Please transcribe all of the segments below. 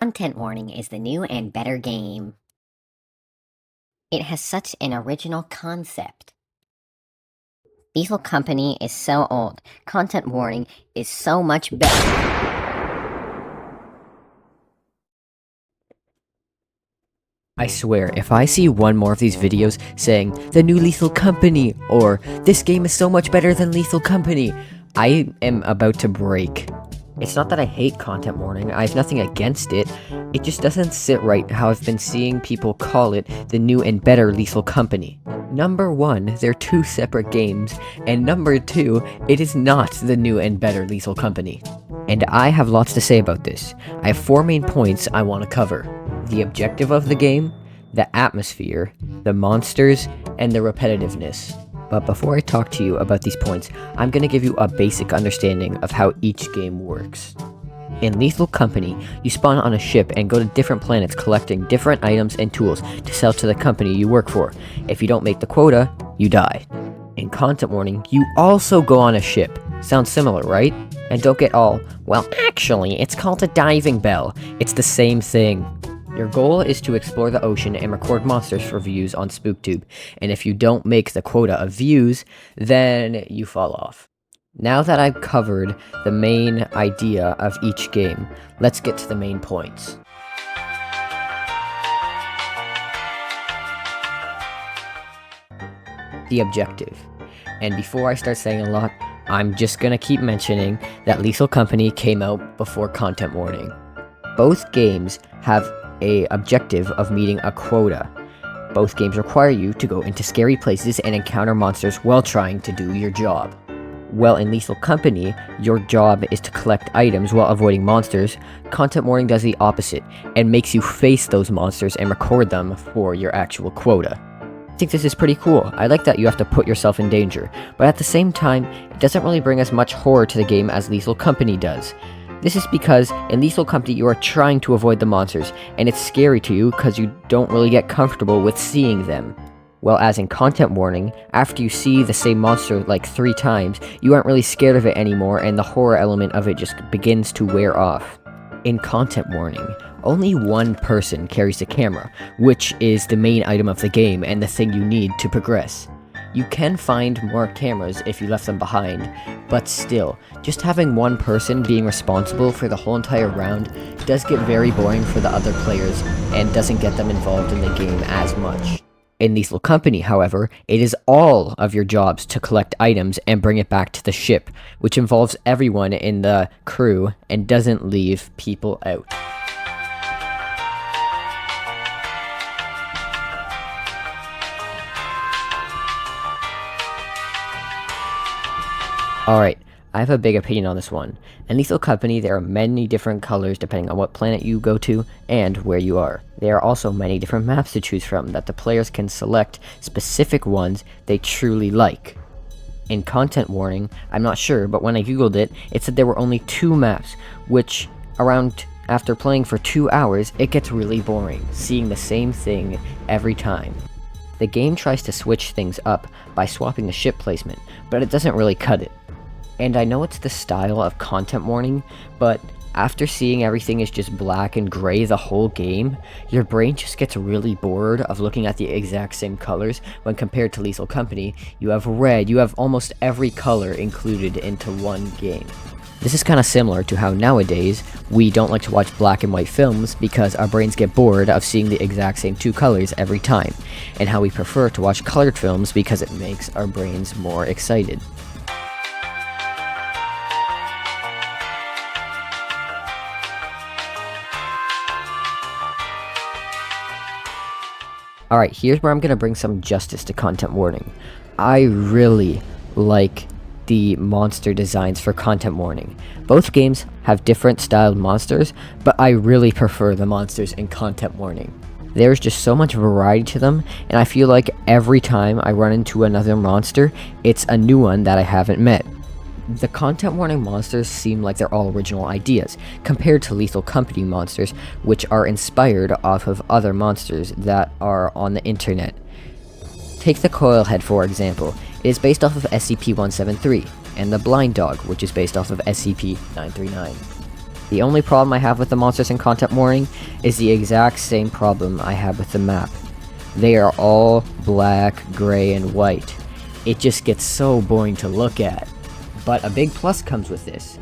Content warning is the new and better game. It has such an original concept. Lethal Company is so old. Content warning is so much better. I swear, if I see one more of these videos saying, the new Lethal Company, or this game is so much better than Lethal Company, I am about to break. It's not that I hate content warning, I have nothing against it, it just doesn't sit right how I've been seeing people call it the new and better Lethal Company. Number 1, they're two separate games, and number 2, it is not the new and better Lethal Company. And I have lots to say about this. I have 4 main points I want to cover. The objective of the game, the atmosphere, the monsters, and the repetitiveness. But before I talk to you about these points, I'm going to give you a basic understanding of how each game works. In Lethal Company, you spawn on a ship and go to different planets collecting different items and tools to sell to the company you work for. If you don't make the quota, you die. In Content Warning, you also go on a ship. Sounds similar, right? And don't get all, well, actually, it's called a diving bell. It's the same thing. Your goal is to explore the ocean and record monsters for views on SpookTube, and if you don't make the quota of views, then you fall off. Now that I've covered the main idea of each game, let's get to the main points. The objective. And before I start saying a lot, I'm just gonna keep mentioning that Lethal Company came out before Content Warning. Both games have an objective of meeting a quota. Both games require you to go into scary places and encounter monsters while trying to do your job. Well, in Lethal Company, your job is to collect items while avoiding monsters. Content Warning does the opposite, and makes you face those monsters and record them for your actual quota. I think this is pretty cool. I like that you have to put yourself in danger, but at the same time, it doesn't really bring as much horror to the game as Lethal Company does. This is because in Lethal Company you are trying to avoid the monsters, and it's scary to you because you don't really get comfortable with seeing them. Well, as in Content Warning, after you see the same monster like 3 times, you aren't really scared of it anymore and the horror element of it just begins to wear off. In Content Warning, only one person carries the camera, which is the main item of the game and the thing you need to progress. You can find more cameras if you left them behind, but still, just having one person being responsible for the whole entire round does get very boring for the other players and doesn't get them involved in the game as much. In Lethal Company, however, it is all of your jobs to collect items and bring it back to the ship, which involves everyone in the crew and doesn't leave people out. Alright, I have a big opinion on this one. In Lethal Company, there are many different colors depending on what planet you go to and where you are. There are also many different maps to choose from that the players can select specific ones they truly like. In Content Warning, I'm not sure, but when I googled it, it said there were only 2 maps, which after playing for 2 hours, it gets really boring, seeing the same thing every time. The game tries to switch things up by swapping the ship placement, but it doesn't really cut it. And I know it's the style of Content Warning, but after seeing everything is just black and gray the whole game, your brain just gets really bored of looking at the exact same colors. When compared to Lethal Company, you have red, you have almost every color included into one game. This is kind of similar to how nowadays we don't like to watch black and white films because our brains get bored of seeing the exact same 2 colors every time, and how we prefer to watch colored films because it makes our brains more excited. Alright, here's where I'm going to bring some justice to Content Warning. I really like the monster designs for Content Warning. Both games have different styled monsters, but I really prefer the monsters in Content Warning. There's just so much variety to them, and I feel like every time I run into another monster, it's a new one that I haven't met. The Content Warning monsters seem like they're all original ideas, compared to Lethal Company monsters, which are inspired off of other monsters that are on the internet. Take the Coilhead for example. It is based off of SCP-173, and the Blind Dog, which is based off of SCP-939. The only problem I have with the monsters in Content Warning is the exact same problem I have with the map. They are all black, gray, and white. It just gets so boring to look at. But a big plus comes with this.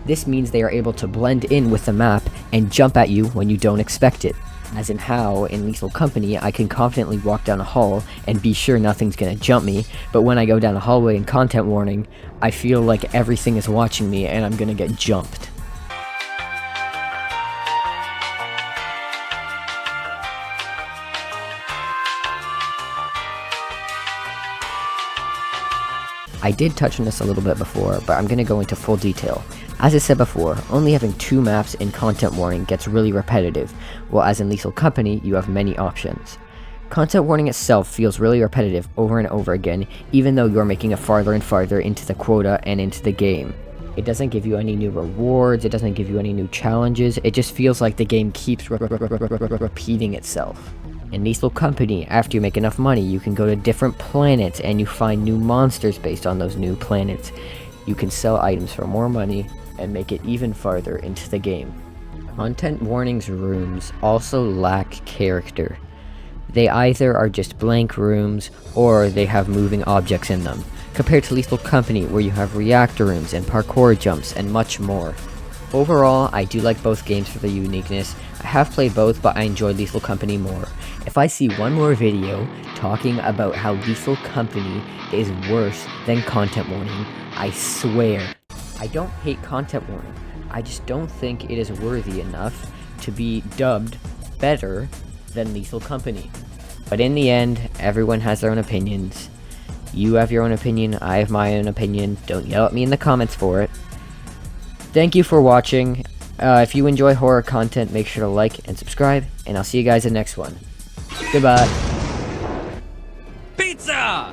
This means they are able to blend in with the map and jump at you when you don't expect it. As in how, in Lethal Company, I can confidently walk down a hall and be sure nothing's gonna jump me, but when I go down a hallway in Content Warning, I feel like everything is watching me and I'm gonna get jumped. I did touch on this a little bit before, but I'm going to go into full detail. As I said before, only having 2 maps in Content Warning gets really repetitive, while as in Lethal Company, you have many options. Content Warning itself feels really repetitive over and over again, even though you're making it farther and farther into the quota and into the game. It doesn't give you any new rewards, it doesn't give you any new challenges, it just feels like the game keeps repeating itself. In Lethal Company, after you make enough money, you can go to different planets and you find new monsters based on those new planets. You can sell items for more money and make it even farther into the game. Content Warning's rooms also lack character. They either are just blank rooms or they have moving objects in them, compared to Lethal Company where you have reactor rooms and parkour jumps and much more. Overall, I do like both games for their uniqueness. I have played both, but I enjoy Lethal Company more. If I see one more video talking about how Lethal Company is worse than Content Warning, I swear. I don't hate Content Warning, I just don't think it is worthy enough to be dubbed better than Lethal Company. But in the end, everyone has their own opinions. You have your own opinion, I have my own opinion. Don't yell at me in the comments for it. Thank you for watching. If you enjoy horror content, make sure to like and subscribe, and I'll see you guys in the next one. Goodbye. Pizza!